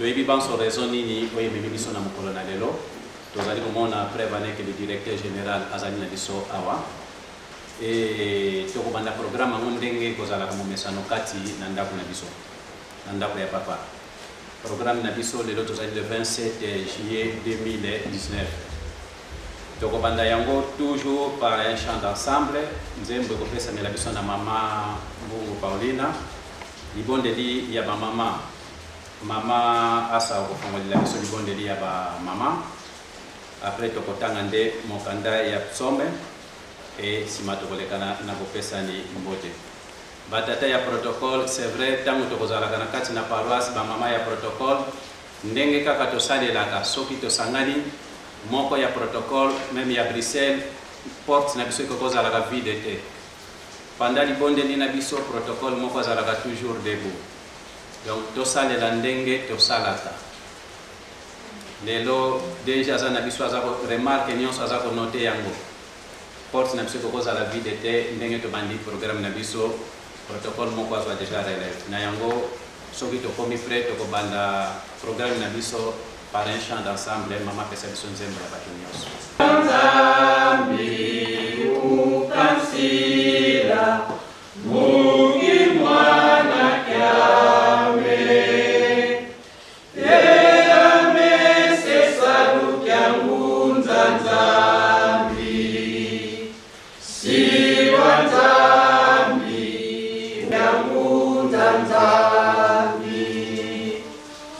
toyebi banso raison nini oyebemi biso na mokolo na lelo tozali komona prévane que le directeur général azali na biso awa e tokobanda programme yango ndenge kozalaka momesano kati na ndako na biso na ndako ya papa. Programme na biso lelo tozali le 27 juillet 2019 tokobanda yango toujours par un chant d'ensemble nzembo ekopesamela biso na mama Mbungu Paulina libondeli ya bamama mama asa okofongolela biso libondeli ya bamama après tokotanga nde mokanda ya psaume et nsima tokolekana na kopesani mbote batata ya protocole. C'est vrai ntango tokozalaka na kati na paroisse bamama ya protocole ndenge kaka tosalelaka soki tosangani moko ya protocole même ya Bruxelles porte na biso ekokozalaka vide te. Pendant libondeli na biso protocole moko azalaka toujours debout. Donc tosalela ndenge tosalaka lelo déjà aza na biso aza remarque nyonso aza konote yango porte na biso ekokozala vide te ndenge tobandi programme na biso protocole moko azwa déjà relève na yango soki tokomi prêt tokobanda programme na biso par un chant d'ensemble mama pesa biso nzembo ya bato nyonso. Nzambi ukansila mungi mwana kyame yame sesalu kyangu nzambi siwa nzambi kyangu nzambi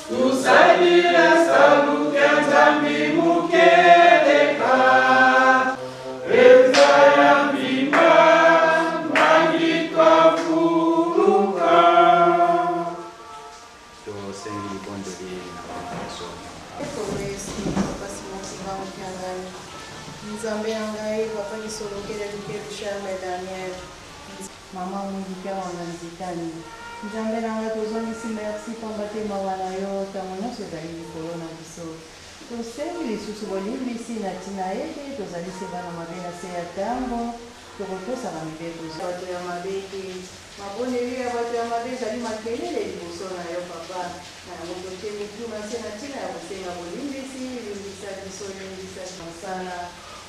tusaidira salu kya nzambi mukeleka ezaya mbimba mangitwa fuluka tosengi libondeli na bamaso Nzambe yangai papa kisolokele lukeru Charles Daniel mama mungu pia wanganzikani Nzambe nanga tozongisi merci pambate mawana yo ntango nyonso ezali likolo na biso tosengi lisusu bolimbisi na ntina ete tozali se bana mabe na se ya ntango tokotosaka mibeko bato ya mabe te maboneli ya bato ya mabe ezali makelele liboso na yo papa na yango totie mituna se na ntina ya kosenga bolimbisi limbisa biso limbisa mosala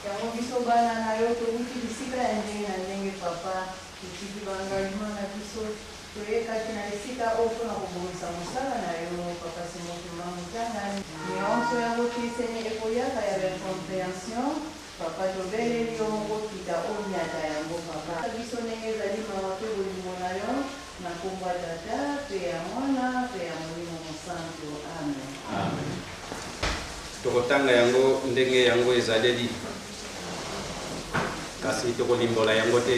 yango biso bana na yo towuti bisika ya ndenge na ndenge papa totiki baengagement na biso toyekaki na esika oyo mpona kobongisa mosala na yo papa simotuma motangani nyonso yango krisene ekoyaka ya baincompréhension papa tobeleli yo moko kita onyata yango papa biso ndenge ezali mawa mpe bolingo na yo na kombo ya tata mpe ya mwana mpe ya molimo mosantu amen. Tokotanga yango ndenge yango ezaleli kasi tokolimbola yango te.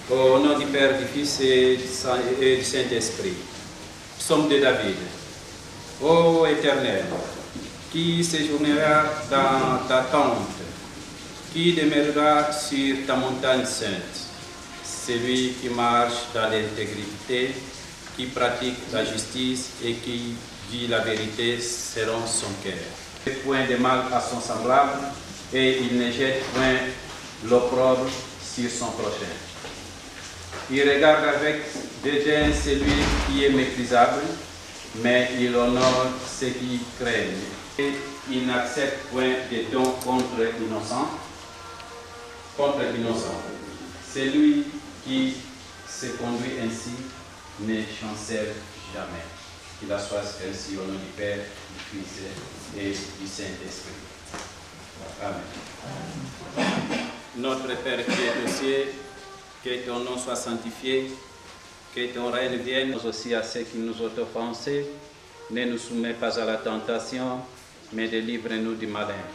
Au nom du Père, du Fils et du Saint-Esprit. Psaume de David. Ô Éternel, qui séjournera dans ta tente, qui demeurera sur ta montagne sainte, celui qui marche dans l'intégrité, qui pratique la justice et qui dit la vérité selon son cœur. Point de mal à son semblable et il ne jette point l'opprobre sur son prochain. Il regarde avec dédain celui qui est méprisable, mais il honore ceux qui craignent. Et il n'accepte point de dons contre l'innocent. Celui qui se conduit ainsi ne chancelle jamais. Qu'il la soit ainsi au nom du Père, du Fils et du Saint-Esprit. Amen. Notre Père qui est au ciel, que ton nom soit sanctifié, que ton règne vienne aussi à ceux qui nous ont offensés. Ne nous soumets pas à la tentation, mais délivre-nous du malin.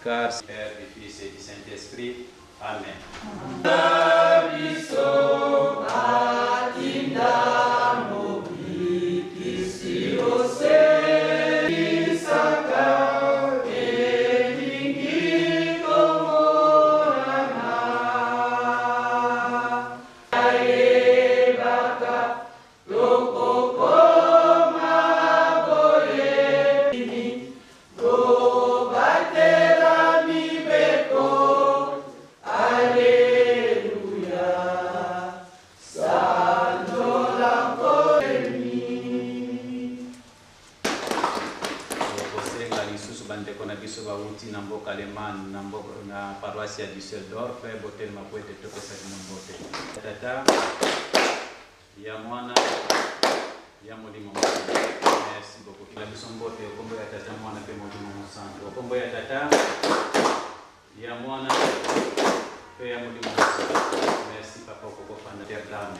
Car c'est Père, du Fils et du Saint-Esprit. Amen. Amen. bandeko na biso bauti na mboka Allemagne na paroisse ya Düsseldorf botelema po ete topesa bino mbote tata ya mwana ya molimo mosantu. Merci beaucoup na biso mbote okombo ya tata mwana pe molimo mosantu okombo ya tata ya mwana pe ya molimo mosantu. Merci papa okokofanda terdrame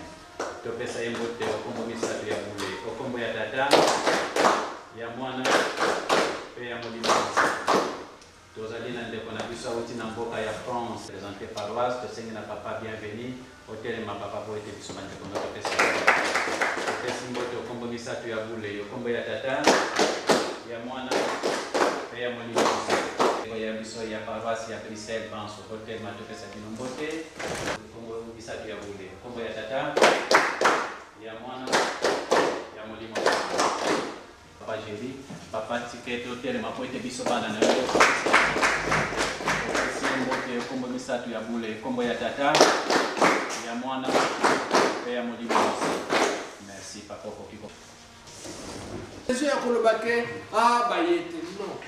topesa ye mbote okombo misato ya bule okombo ya tata ya mwana pe ya molimo mosantu. Tozali na ndeko na biso auti na mboka ya France présenté paroisse tosengi na papa bienvenu otelema papa po ete biso bandeko na topesa topesi mbote okombo misato ya bule okombo ya tata ya mwana pe ya molimo mosantu ya biso ya paroisse ya Bruxelles Banso otelema topesa bino mbote okombo misato ya bule okombo ya tata ya mwana ya molimo mosantu. Papa Jéri, papa Tiketo, telema po ete biso bana na yo. Mbote kombo misato ya bule, kombo ya tata, ya mwana, pe ya molimo mosantu. Merci papa Kokiko. Jésus ya kolobake bayete non.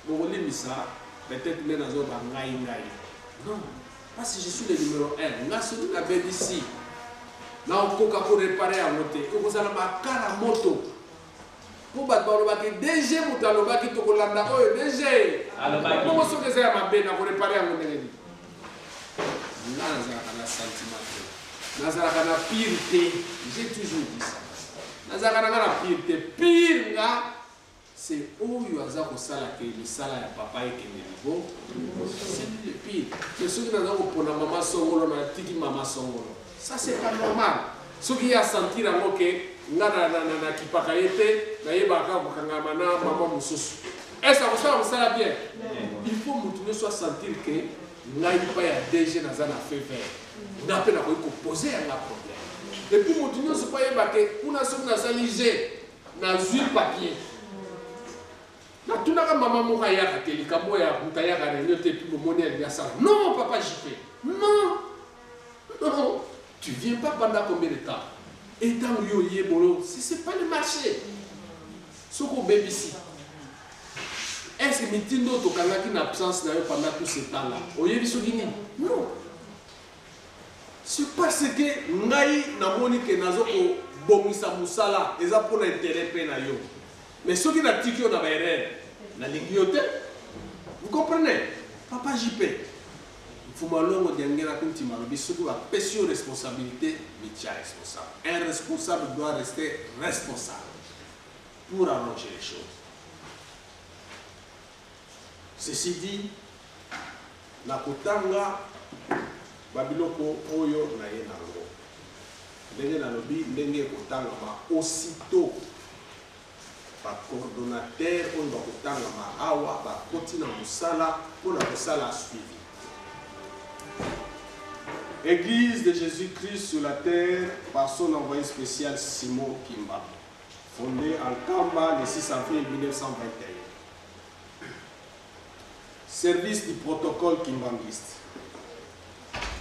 Bokolimisa peut-être mais nazo ba ngai. Non, parce que je suis le numéro 1. Nga soki na BBC. Na okoka ko réparer à moté. Ko kozala makara moto. Pour bato balobaki DG moto alobaki tokolanda oyo DG. Alobaki. Comment soki eza ya mabe na ko réparer yango ndenge nini? Nga nazalaka na sentiment te. Nazalaka na pire te. J'ai toujours dit ça. Nazalaka na pire te. Pire nga c'est oyo aza kosala ke misala ya papa ekende libo. C'est le pire. Mais soki naza kopona mama songolo na tiki mama songolo. Ça c'est pas normal. Ce qui a senti la moque, na kipaka yete, na yebaka kokangama na maman mususu. Est-ce que ça va bien? Il faut que soit sentir que n'a pas ya DG na za na fait faire. Na pe na ko poser un problème. Et puis mutuno so pas yebaka kuna so na salige na zui papier. Na tunaka maman moka ya katelika moya mutaya ka réunion te puis momoni ya ça. Non papa JP. Non. Non. Tu ne viens pas pendant combien de temps? Et dans le yébolo, ce n'est pas le marché. Ce qu'on bébé ici. Est-ce que Mitindo Tokanga qui n'a absence pendant tout ce temps-là? Non. C'est parce que Ngai n'a moni que Nazoko Bomisa Moussala, et ça pour l'intérêt penayo. Mais ceux qui n'ont pas on a erreur, la lignoté. Vous comprenez? Papa JP. Fumalongo diangera kuntima lobi surtout la pression responsabilité métier responsable. Un responsable doit rester responsable pour arranger les choses. Ceci dit, na kotanga babiloko oyo na ye nango. Ndenge na lobi ndenge kotanga ma aussitôt ba coordonnateur on va kotanga ma awa ba kotina musala pour la musala suivi. Église de Jésus-Christ sur la terre par son envoyé spécial Simon Kimba, fondée en Kamba le 6 avril 1921. Service du protocole kimbanguiste.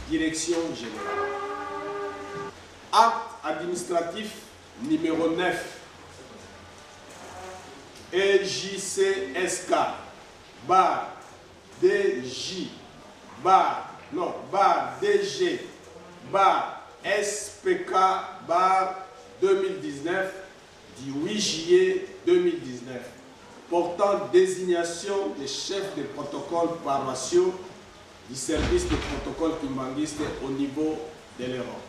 Direction générale. Acte administratif numéro 9. EJCSK bar DJ bar DG bar SPK bar 2019 du 8 juillet 2019 portant désignation des chefs de protocole paroissiaux du service de protocole kimbanguiste au niveau de l'Europe.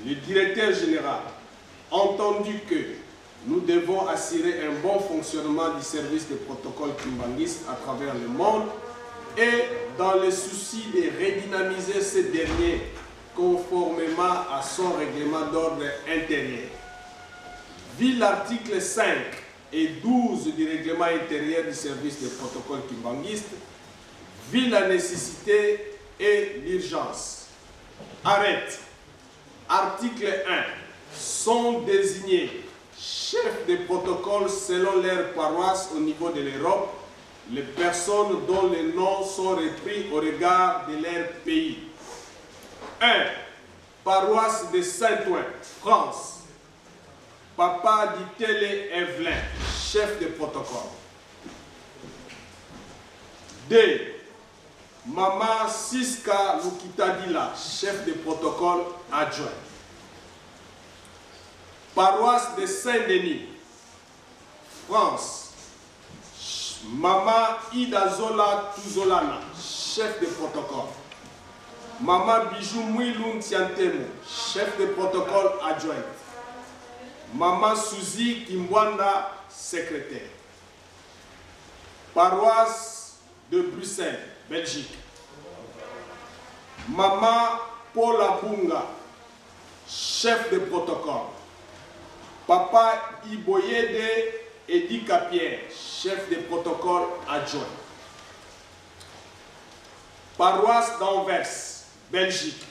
Le directeur général, entendu que nous devons assurer un bon fonctionnement du service de protocole kimbanguiste à travers le monde et dans le souci de redynamiser ce dernier conformément à son règlement d'ordre intérieur. Vu l'article 5 et 12 du règlement intérieur du service de protocole kimbanguiste, vu la nécessité et l'urgence. Arrête. Article 1. Sont désignés chefs de protocole selon leur paroisse au niveau de l'Europe, les personnes dont les noms sont repris au regard de leur pays. 1. Paroisse de Saint-Ouen, France. Papa Ditele Evelyn, chef de protocole. D. Maman Siska Lukitadila, chef de protocole adjoint. Paroisse de Saint-Denis, France. Maman Idazola Tuzolana, chef de protocole. Maman Bijou Mouiloun Tiantemo, chef de protocole adjoint. Maman Suzy Kimbwanda, secrétaire. Paroisse de Bruxelles, Belgique. Maman Paula Bunga, chef de protocole. Papa Iboyede Edi Kapierre, chef de protocole adjoint. Paroisse d'Anvers, Belgique.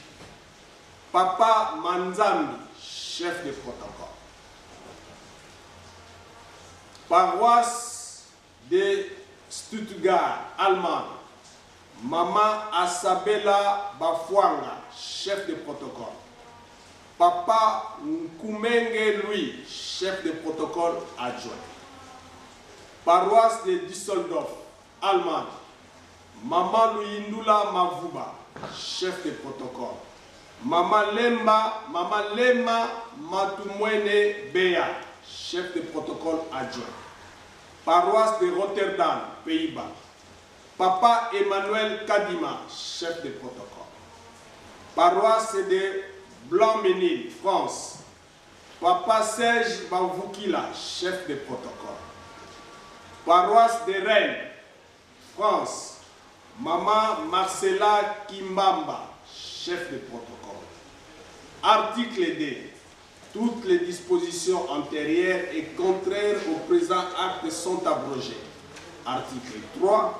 Papa Manzambi, chef de protocole. Paroisse de Stuttgart, Allemagne. Maman Asabella Bafwanga, chef de protocole. Papa Nkumenge Louis, chef de protocole adjoint. Paroisse de Düsseldorf, Allemagne. Maman Louindula Mavuba, chef de protocole. Maman Lema Matumwene Bea, chef de protocole adjoint. Paroisse de Rotterdam, Pays-Bas. Papa Emmanuel Kadima, chef de protocole. Paroisse de Blanc-Ménil, France. Papa Serge Bavoukila, chef de protocole. Paroisse de Rennes, France. Maman Marcella Kimbamba, chef de protocole. Article D. Toutes les dispositions antérieures et contraires au présent acte sont abrogées. Article 3.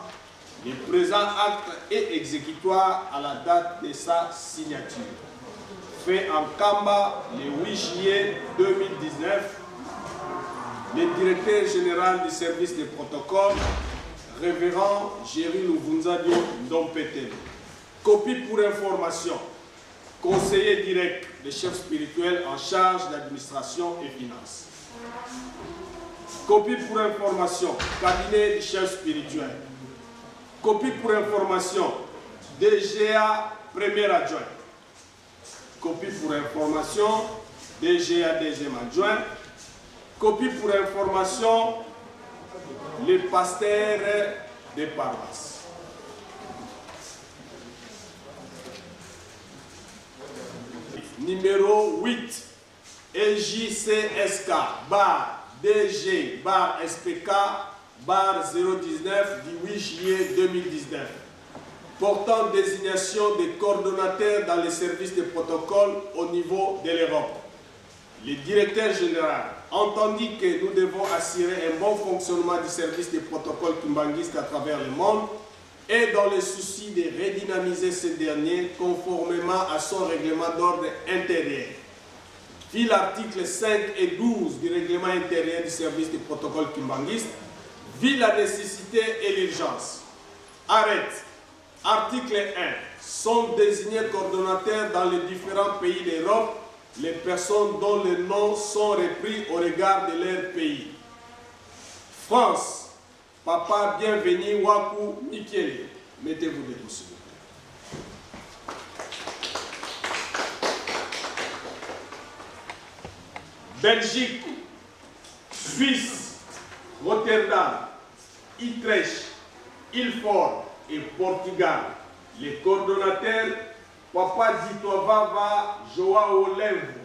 Le présent acte est exécutoire à la date de sa signature. Fait en Kamba le 8 juillet 2019, le directeur général du service de protocole, révérend Géry Luvunzadio Ndompetelo. Copie pour information. Conseiller direct des chefs spirituels en charge d'administration et finances. Copie pour information. Cabinet du chef spirituel. Copie pour information. DGA premier adjoint. Copie pour information. DGA deuxième adjoint. Copie pour information. Les pasteurs des paroisses. Numéro 8, EJCSK, bar DG, bar SPK, bar 019 du 8 juillet 2019, portant désignation des coordonnateurs dans les services de protocole au niveau de l'Europe. Le directeur général entendit que nous devons assurer un bon fonctionnement du service de protocole kimbanguiste à travers le monde et dans le souci de redynamiser ce dernier conformément à son règlement d'ordre intérieur. Puis l'article 5 et 12 du règlement intérieur du service de protocole kimbanguiste, vit la nécessité et l'urgence. Arrête. Article 1. Sont désignés coordonnateurs dans les différents pays d'Europe les personnes dont les noms sont repris au regard de leur pays. France. Papa bienvenue Waku Mikiele. Mettez-vous debout s'il vous plaît. Belgique, Suisse, Rotterdam, Utrecht, Ilford et Portugal. Les coordonnateurs Papa Ditoavava Joao Lemvo.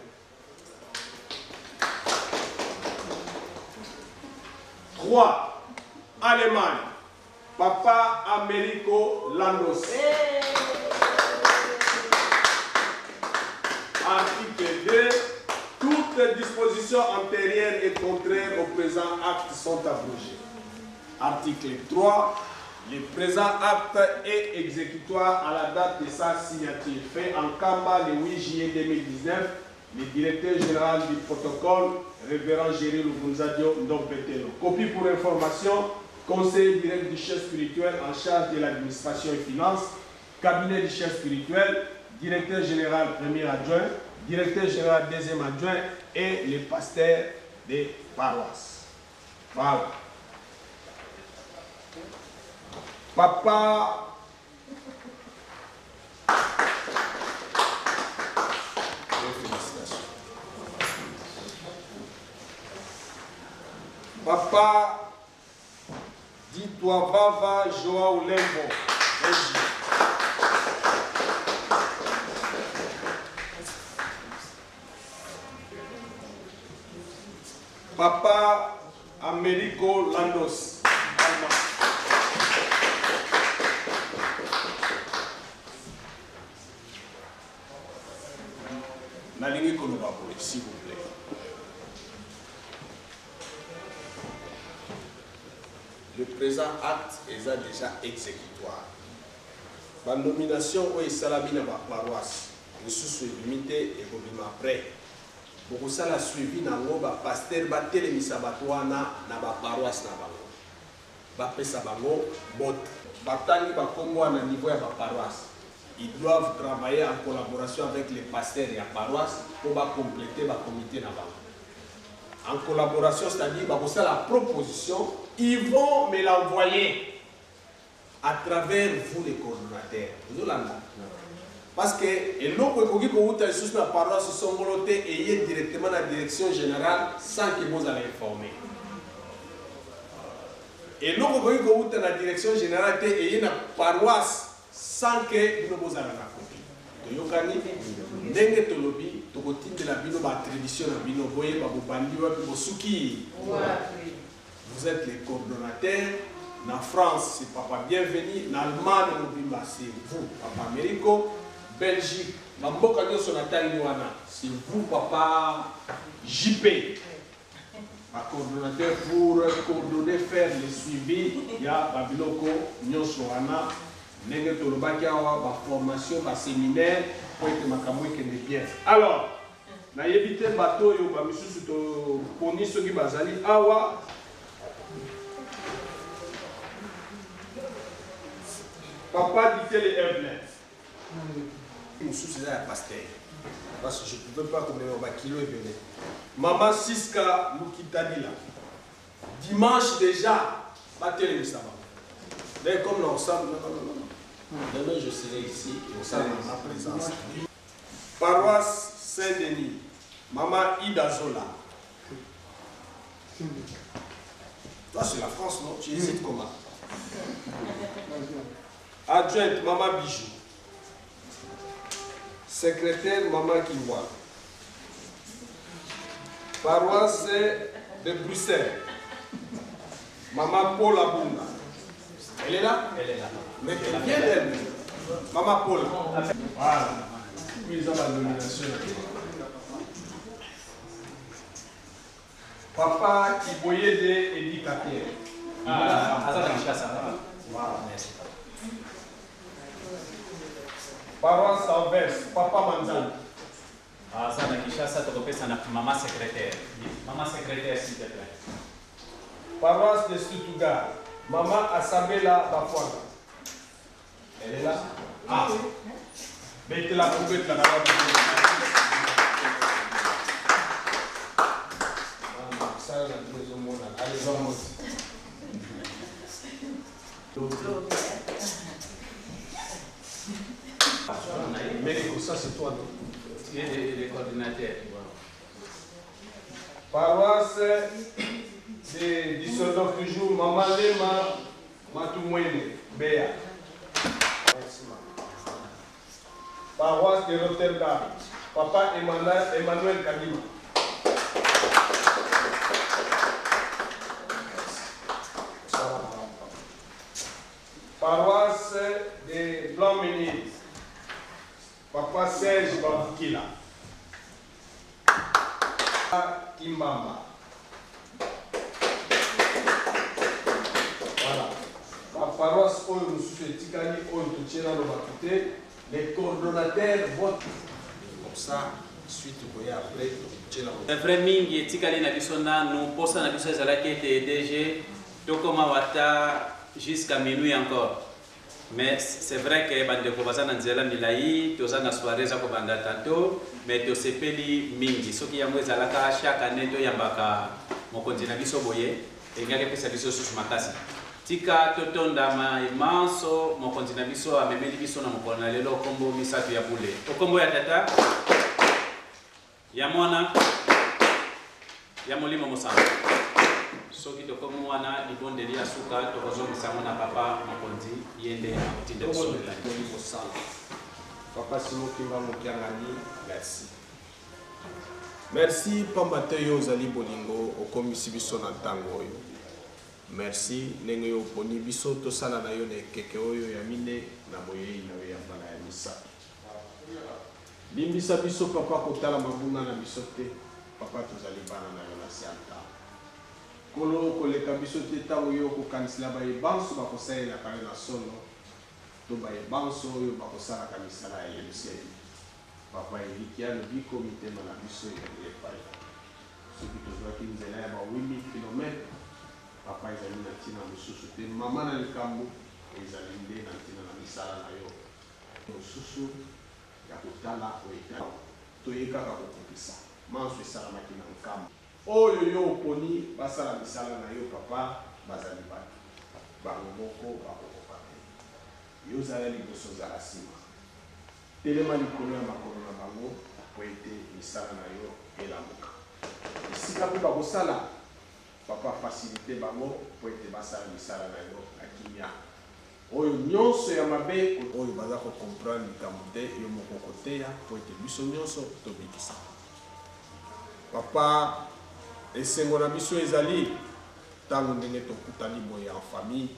3. Allemagne, Papa Americo Landos. Article 2. Toutes les dispositions antérieures et contraires au présent acte sont abrogées. Article 3. Le présent acte est exécutoire à la date de sa signature. Fait en Kamba le 8 juillet 2019, le directeur général du protocole, révérend Géry Luvunzadio Ndompetelo. Copie pour information. Conseiller direct du chef spirituel en charge de l'administration et finances, cabinet du chef spirituel, directeur général premier adjoint, directeur général deuxième adjoint et les pasteurs de paroisse. Voilà. Papa Papa, dis-toi Vava Joao Lembo. Papa Americo Landos. Nalingi Koloba, s'il vous plaît. Le présent acte est déjà exécutoire. La nomination où il s'est la paroisse, je suis limité et après. Pour ça, la suivi na ngoba pasteur batele misabatwana na ba paroisse na bango. Ba pesa bango bot. Batani ba kombo na niveau ya ba paroisse. Ils doivent travailler en collaboration avec les pasteurs et la paroisse pour compléter le comité na bango. En collaboration, c'est-à-dire pour ça la proposition, ils vont me l'envoyer à travers vous les coordonnateurs. Vous l'avez. Parce que et l'autre qui est sur la paroisse sont volontés et est directement dans la direction générale sans que vous allez informer. Et l'autre qui est dans la direction générale et est dans la paroisse sans que vous allez la copie. Yokani ndenge tolobi tokotinda la bino ba tradition na bino boye ba bobandi wa bosuki. Vous êtes les coordonnateurs. En France, c'est Papa Bienvenu. En Allemagne, c'est vous, Papa Americo. Belgique, c'est vous, Papa JP. Un coordonnateur pour coordonner, faire le suivi. Il y a Babiloko, Nyonsoana, Nengetolobaki, ma formation, ma séminaire, pour que ma camoue ait bien. Alors, na yebite bateau yo ba misusu to poni soki bazali awa. Papa dit les Evelyn. Nous sommes là pasteur. Parce que je ne pouvais pas combler ma kilo et venir. Maman Siska Lukitanila. Dimanche déjà, battez les savants. Mais comme nous sommes, non. Demain je serai ici et on sera dans ma présence. Paroisse Saint-Denis. Maman Ida Zola. Toi c'est la France, non? Tu hésites comment? Adjointe, Maman Bijou. Secrétaire, Maman Kiwa. Paroisse de Bruxelles. Maman Paul Abunda. Elle est là? Elle est là. Mais elle vient d'elle. Maman Paul. Voilà. Ils ont la nomination. Papa Kiboye de éducateur. Voilà. Paroisse Anvers, Papa Manzan. Ça na Kinshasa, tu peux ça na maman secrétaire. Maman secrétaire, s'il te plaît. Paroisse de Stuttgart, Maman Asabela Bafouaga. Elle est là? Ah. Mettez la poubelle là. Ça, on a besoin de monde. Allez, vamos. Mais ça, c'est toi, non? Tu es le coordinateur. Paroisse de Düsseldorf toujours, Maman Lema Matumwene, Béa. Paroisse de Rotterdam, Papa Emmanuel Kadima. Paroisse de Blanc-Ménil, Papa Serge Babukila. Kimbamba. Voilà. La paroisse où nous sommes Tikani, où nous sommes les coordonnateurs votent. Comme ça, suite au boya après, Le vrai mingi tikali na biso nanu posa na biso ezalaki ete DG tokoma wata jusqu'à minuit encore. Mais c'est vrai que bandeko baza na nzela milai toza na soirée za ko banda tanto mais to sepeli mingi soki yango ezalaka chaque année to yambaka mokonzi na biso boye engake pesa biso susu makasi tika totonda manso mokonzi na biso amemeli biso na mokolo na lelo kombo misatu ya bule okombo ya tata ya mwana ya molimo mosanga soki tokomi wana libondeli ya suka tokozongisango na papa mokonzi yende akotinda biso molimo mosanga papa Simon Kimba Mokiangani merci merci pamba te yo ozali bolingo okomisi biso na ntango oyo merci ndenge yo oponi biso tosala na yo na ekeke oyo ya mine na boyei na yo ya mbala ya misato limbisa biso papa kotala mabunga na biso te papa tozali bana na yo na se ya ntango kolo koleka biso te ntango yo okokanisela bayebanso bakosalelaka yo na solo to bayebanso oyo bakosalaka misala ya yeluseli papa elikia lobiko mitema na biso ezali epai soki tozwaki nzela ya ba 8000 km papa ezali na ntina mosusu te mama na likambo ezali nde na ntina na misala na yo mosusu ya kotala oyo toyekaka kokokisa manso esalamaki na nkambo oyo yo oponi basala misala na yo papa bazali bato bango moko bakokoka te yo ozala liboso ozala nsima telema likolo ya makolo na bango po ete misala na yo elamuka esika mpe bakosala papa facilite bango po ete basala misala na yo na kimia oyo nyonso ya mabe oyo baza kokomprendre likambo te yo moko koteya po ete biso nyonso tobikisa papa esengo na biso ezali ntango ndenge tokutani boye en famille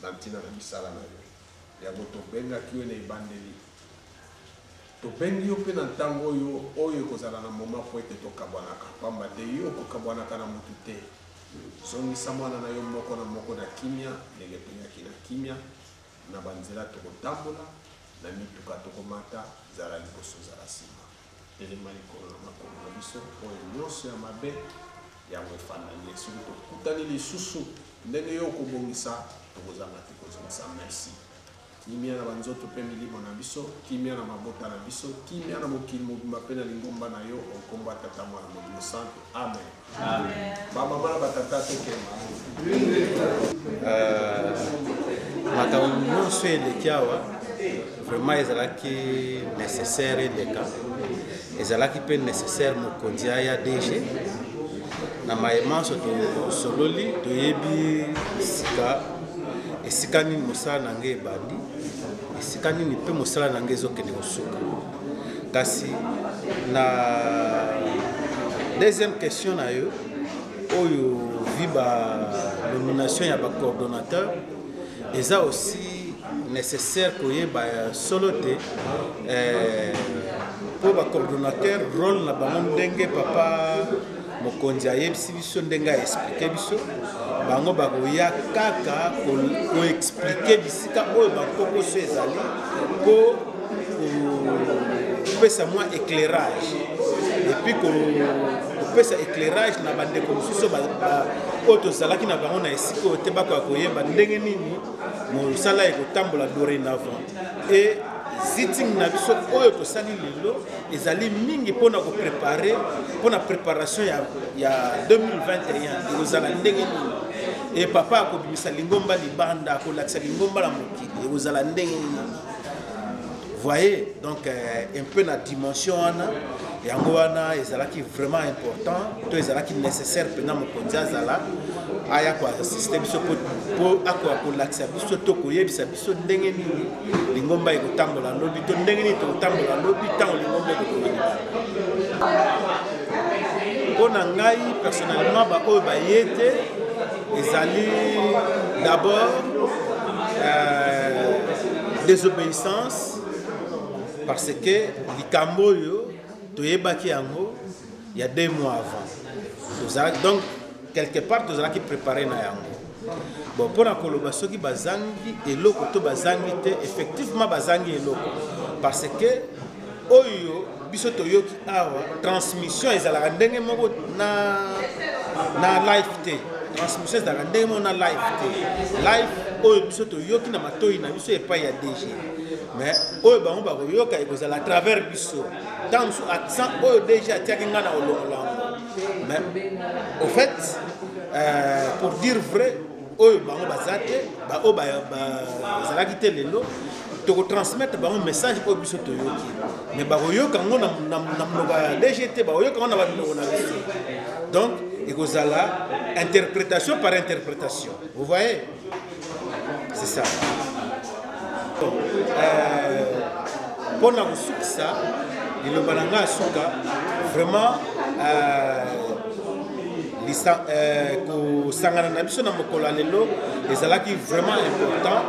na ntina na misala na yo yango tobengaki yo na ebandeli tobengi yo mpe na ntango oyo ekozala na moma po ete tokabwanaka pamba te yo okokabwanaka na motu te zongisa mwana na yo moko na moko na kimia ndenge tonyaki na kimia na banzela tokotambola na mituka tokomata zala liboso zala nsima telema likolo na makolo na biso oyo nyonso ya mabe yango efandani soki tokutani lisusu ndenge yo okobongisa tokozanga te kozongisa merci kimia na banzoto mpe milimo na biso kimia na mabota na biso kimia na mokili mobimba mpe na lingomba na yo okombo tata mwana molimo santo amen bamama na batata tokema makambo nyonso eleki awa vraiment ezalaki nécessaire eleka ezalaki mpe nécessaire mokonzi aya DG na mayemanso tosololi toyebi esika nini mosala na ngai ebandi esika nini mpe mosala na ngai ezokende kosuka kasi na deuxième question na yo oyo vi nomination ya bacoordonnateur eza aussi nécessaire koyeba solo te mpo bacoordonnateur rôle na bango ndenge papa mokonzi ayebisi biso ndenge aexplike biso bango bakoya kaka koexplike bisika oyo bakokoso ezali mpo kopesa mwa éclairage epuis kopesa éclairage na bandeko mosusu oyo tozalaki na bango na esika oyo te bakoya koyeba ndenge nini mosala ekotambola dorénavant e sitting na biso oyo tosali lelo ezali mingi mpona koprepare mpona préparation ya 2021 ekozala ndenge nini e papa akobimisa lingomba libanda akolakisa lingomba na mokili ekozala ndenge nini voyez donc un peu na dimension wana yango wana ezalaki vraiment important to ezalaki nécessaire mpena mokonzi azala aya koasiste biso mpo akoya kolakisa biso to koyebisa biso ndenge nini lingomba ekotambola lobi to ndenge nini tokotambola lobi ntango lingomba ekokola mpo na ngai personnellement baoyo baye te ezali d'abord désobéissance parce que likambo oyo toyebaki yango il y a 2 mois avant donc quelque part tozalaki préparé na yango bon mpona koloba soki bazangi eloko to bazangi te effectivement bazangi eloko parce que oyo biso toyoki awa transmission ezalaka ndenge moko na live te transmission ezalaka ndenge moko na live te live oyo biso toyoki na matoi na biso epai ya DG mais oyo bango bakoyoka ekozala à travers biso tant mosusu accent oyo DG atiaki nga na olongola yango mais au fait pour dire vrai oyo bango baza te oyo bazalaki te lelo tokotransmettre bango message oyo biso toyoki mais bakoyoka yango na monoko ya DG te bakoyoka yango na baminoko na biso donc ekozala interprétation par interprétation vous voyez c'est ça mpona kosukisa liloba na nga asuka vraiment kosangana na biso na mokolo ya lelo ezalaki vraiment important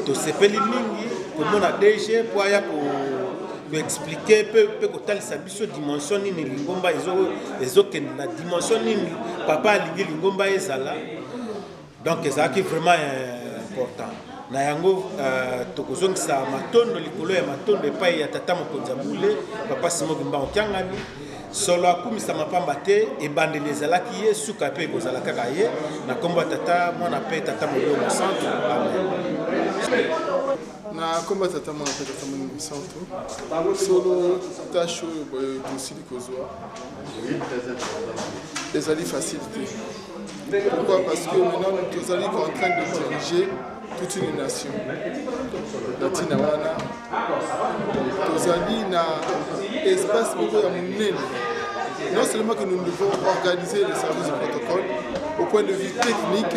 tosepeli mingi komona DG mpo aya koexplike mpe kotalisa biso dimension nini lingomba ezokende na dimension nini papa alingi lingomba ezala donc ezalaki vraiment important na yango tokozongisa matondo likolo ya matondo epai ya tata mokonzi ya bule papa Simon Kimbangu Okiangani solo akumisa mapamba te ebandeli ezalaki ye suka mpe ekozala kaka ye na kombo ya tata mwana mpe tata molio mosantu amen na kombo ya tata mwana mpe tata molio mosantu solo tâche oyo boye tosili kozwa ezali facilité. Pourquoi? Parce que maintenant nous sommes en train de diriger toute une nation. Latina wana tozali na espace beaucoup ya munene. Non seulement que nous devons organiser les services du protocole au point de vue technique,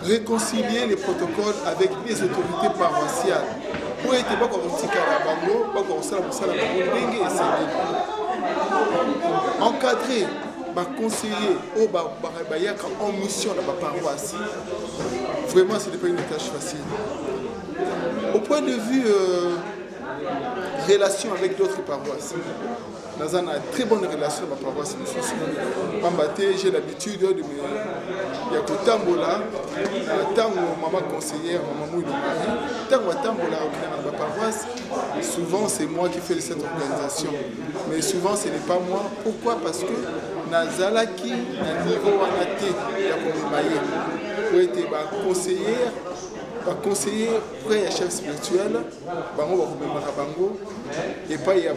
réconcilier les protocoles avec les autorités paroissiales. Pour être pas comme bango, pas comme ça encadrer conseiller en mission dans ma paroisse. Vraiment, ce n'est pas une tâche facile. Au point de vue relation avec d'autres paroisses, nous avons une très bonne relation avec ma paroisse. J'ai l'habitude de me tambola, maman conseillère, maman mouille, tambola dans ma paroisse. Souvent, c'est moi qui fais cette organisation. Mais souvent, ce n'est pas moi. Pourquoi? Parce que Nazalaki, na niveau anaté, ya komimaye. Pour être conseiller près chef spirituel, bango ba bango, et pas il y a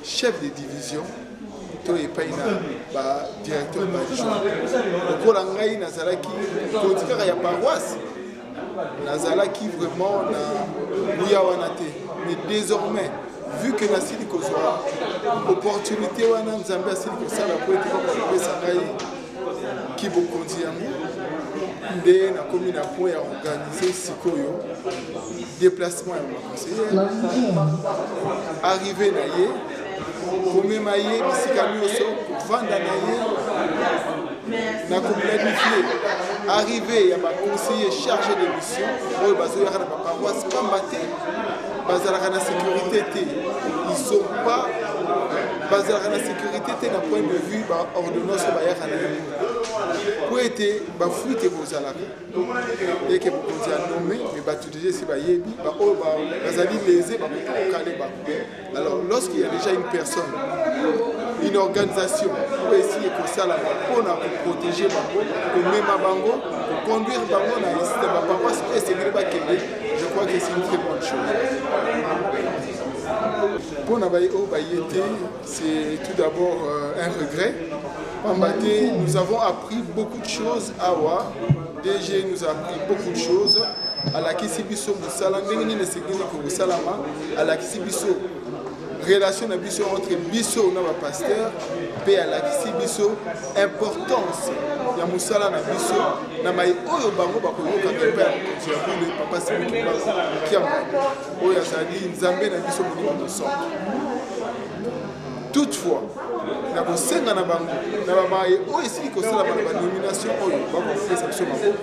chef de division, et pas il y a directeur adjoint. Donc la ngai Nazalaki, quand il y a paroisse, Nazalaki vraiment na Bouya Wanate. Mais désormais, vu que la Sili Kozwa, opportunité wana Nzambe a Sili Kozwa, la poétique va Sangai qui beaucoup dit nde na commune à point à organiser Sikoyo, déplacement à mon conseiller, arrivé na ye, comme maye, Misikami vendre na ye, na planifié, arrivé à ma conseiller chargé de mission, où bazo ya na paroisse combattre. Bazar la sécurité, ils sont pas bazar la sécurité d'un point de vue ordonnance pour être fuite vos alarmes et que vous avez nommé mais tout déjà c'est bayebi bazali lésé alors lorsqu'il y a déjà une personne une organisation pour essayer que ça là pour protéger bango pour même bango pour conduire bango dans le système paroisse et c'est je crois que c'est une très bonne chose. Pour Nabaye-Obayete, c'est tout d'abord un regret. Nous avons appris beaucoup de choses à Wa. DG nous a appris beaucoup de choses. À la Kisibiso Moussala, à la Kisibiso, relation entre Bisso et pasteur, et à la Kisibiso, importance. Il y a Moussala na Bisso, na mai oyo bango bakoyoka pe ya papa Simon Kimbangu oyo azali Nzambe na Bisso molimo mosantu. Toutefois, na kosenga na bango na babaye oyo esili kosala ba nomination oyo bakofesa biso maboko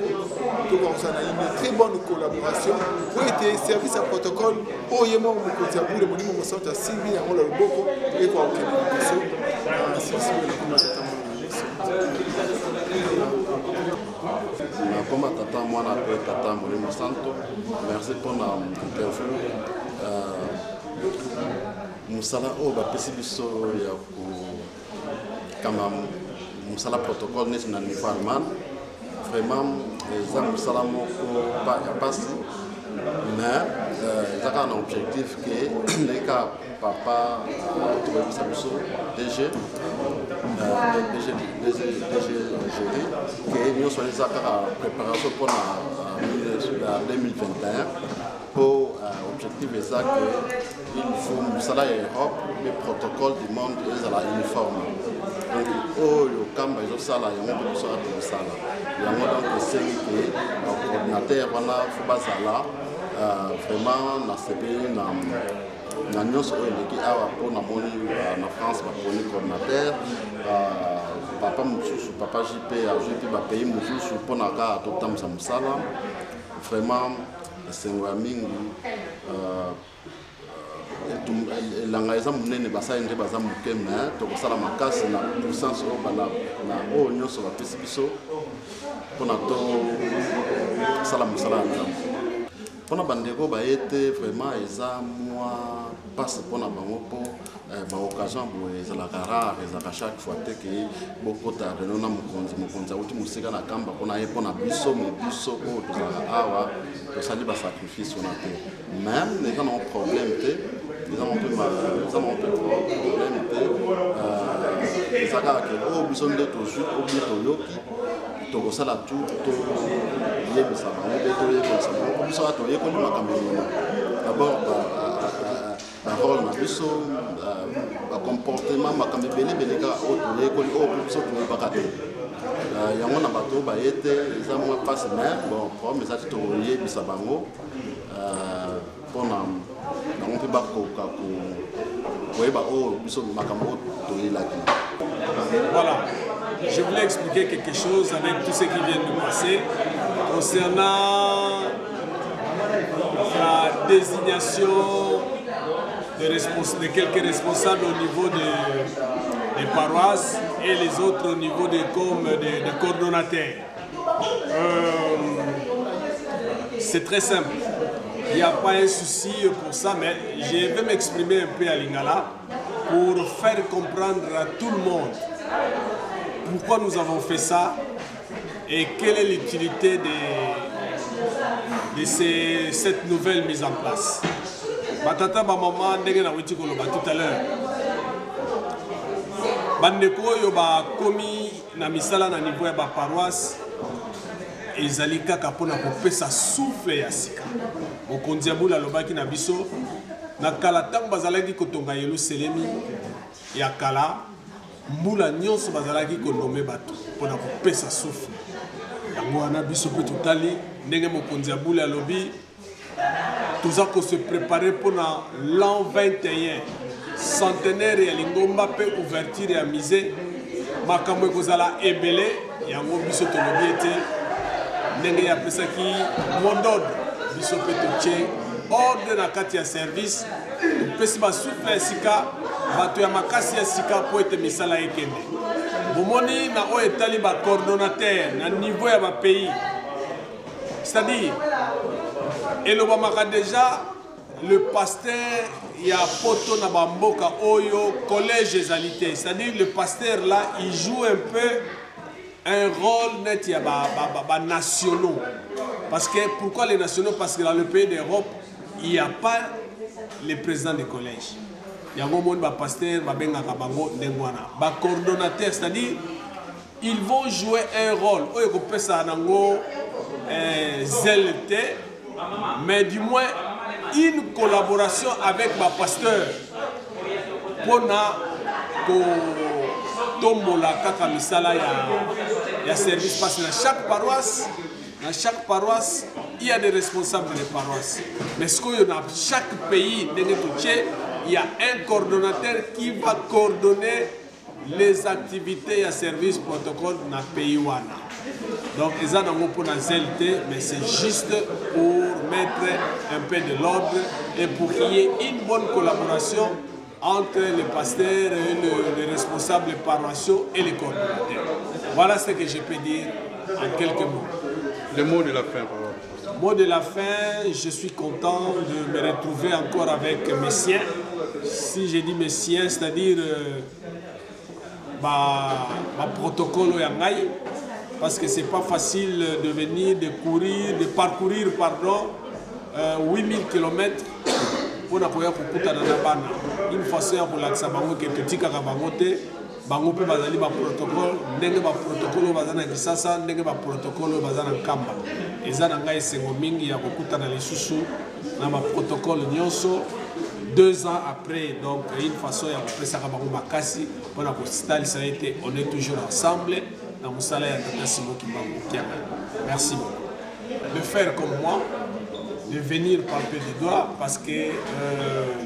tokozala une très bonne collaboration pour être service à protocole oyo mo mokonzi ya bule molimo mosantu asimbi yango na loboko ekwa okende na biso Comme tata moi appelle tata Molimo Santo, merci pour l'interview. Musala oba pesibiso ya ku kama musala protocole n'est na niveau allemand. Vraiment mosala moko ya pasi mais ezaka na objectif ke ndenge kaka papa tokoyebisa biso DG géri ke nyonso wana eza kaka préparation mpona 2021 mpo objectif eza ke il faut mosala ya Europe le protocole du monde ezala uniforme donc oyo kamba ezosala yango mpe biso ata kosala yango donc esengi ke bacoordinateur wana fo bazala vraiment nasepeli na nyonso oyo eleki awa mpo namoni na France baponi coordinateur papa mosusu papa JP azwi mpe bapays mosusu mpona kaka totambusa mosala vraiment esengo ya mingi elanga eza monene basali nde baza moke mais tokosala makasi na puissance oyo na oyo nyonso bapesi biso mpona tosala mosala ya nzambe mpona bandeko baye te vraiment eza mwa mpasi mpona bango mpo baoccasion boye ezalaka rare ezalaka chaque fois te ke bokota reno na mokonzi auti mosika na kamba mpona ye mpona biso me biso oyo tozalaka awa tosali basacrifice wana te même eza nango problème te eza nango mpe problème te eza kaka ke oyo biso nde tozwi obi toyoki tokosala tu toyebisa bango mpe toyekolisa bango biso kaka toyekoli makambo elona d'abord barole na biso bacomportement makambo ebelebele kaka oyo toyekoli oyo mpe biso toyebaka te yango na bato oyo baye te eza mwa mpasi mais bon problème eza ti toyebisa bango mpona bango mpe bakoka koyeba oyo biso makambo oyo toyelaki. Voilà, je voulais expliquer quelque chose avec tout ce qui vient de passer concernant la désignation de quelques responsables au niveau des paroisses et les autres au niveau des coordonnateurs. C'est très simple, il n'y a pas un souci pour ça, mais je vais m'exprimer un peu à Lingala pour faire comprendre à tout le monde pourquoi nous avons fait ça et quelle est l'utilité de cette nouvelle mise en place. Batata ba maman ndenge na witi koloba tout à l'heure. Bandeko yo ba komi na misala na niveau ya ba paroisse ezali kaka pona kopesa souffle ya sika. Mokonzi ya bula lobaki na biso na kala tango bazalaki kotonga Yerusalemi ya kala mbula nyonso bazalaki konome bato pona kopesa souffle. Yango wana biso pe totali ndenge mokonzi ya bula lobi tuza ko se préparer pour l'an 21 centenaire ya lingomba pe ouverture ya musée makambo ekozala ebele yango biso tolobi ete ndenge ya pesaki mondode biso pe totie ordre na kati ya service topesi basouffle ya sika bato ya makasi ya sika po ete misala ekende bomoni na oyo etali bacoordonnateur na niveau ya bapays c'est-à-dire elobamaka déjà le pasteur ya poto na bamboka oyo collège ezalité, c'est-à-dire le pasteur là il joue un peu un rôle net ya ba nationaux. Parce que pourquoi les nationaux? Parce que dans le pays d'Europe il n'y a pas les présidents des collèges. Il y a un monde ba pasteur ba bengaka bango ndengwana ba coordonnateur, c'est-à-dire ils vont jouer un rôle oyo ko pesa nango ZLT, mais du moins une collaboration avec ma pasteur pour tombola kaka misala ya service, parce que dans chaque paroisse il y a des responsables de paroisse, mais ce qu'il y a dans chaque pays il y a un coordonnateur qui va coordonner les activités et services protocole dans le pays wana. Donc, ils ont pour la ZLT, mais c'est juste pour mettre un peu de l'ordre et pour qu'il y ait une bonne collaboration entre les pasteurs, les responsables paroissiaux et les coordonnateurs. Voilà ce que je peux dire en quelques mots. Le mot de la fin, Le mot de la fin, je suis content de me retrouver encore avec mes siens. Si je dis mes siens, c'est-à-dire ma protocole au Yangaï. parce que c'est pas facile de venir, de parcourir 8000 km pour kukuta na bana. Une façon ya kolakisa bango ke totikaka bango te, bango pe bazali ba protocole, ndenge ba protocole bazana kisasa, ndenge ba protocole bazana nkamba. Eza na ngai sengo mingi ya kokuta na lisusu na ba protocole nyonso 2 ans après, donc une façon ya kopesaka bango makasi mpona kosalisa ete on est toujours ensemble na mosala ya Tata Simon Kimbangu Kianga. Merci beaucoup. De faire comme moi, de venir palper du doigt parce que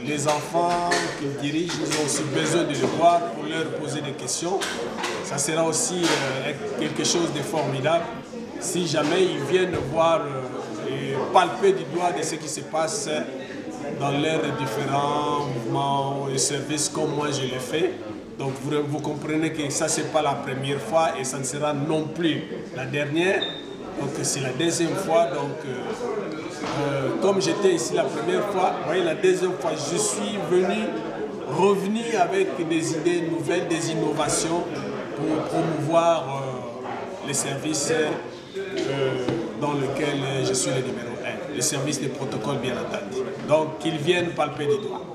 les enfants qu'ils dirigent, ils ont aussi besoin de le voir pour leur poser des questions. Ça sera aussi quelque chose de formidable si jamais ils viennent voir et palper du doigt de ce qui se passe dans leurs différents mouvements et services comme moi je l'ai fait. Donc vous comprenez que ça c'est pas la première fois et ça ne sera non plus la dernière. Donc c'est la deuxième fois. Donc comme j'étais ici la première fois, vous voyez la deuxième fois je suis revenu avec des idées nouvelles, des innovations pour promouvoir les services dans lesquels je suis le numéro 1, les services de protocole bien entendu. Donc qu'ils viennent palper des doigts.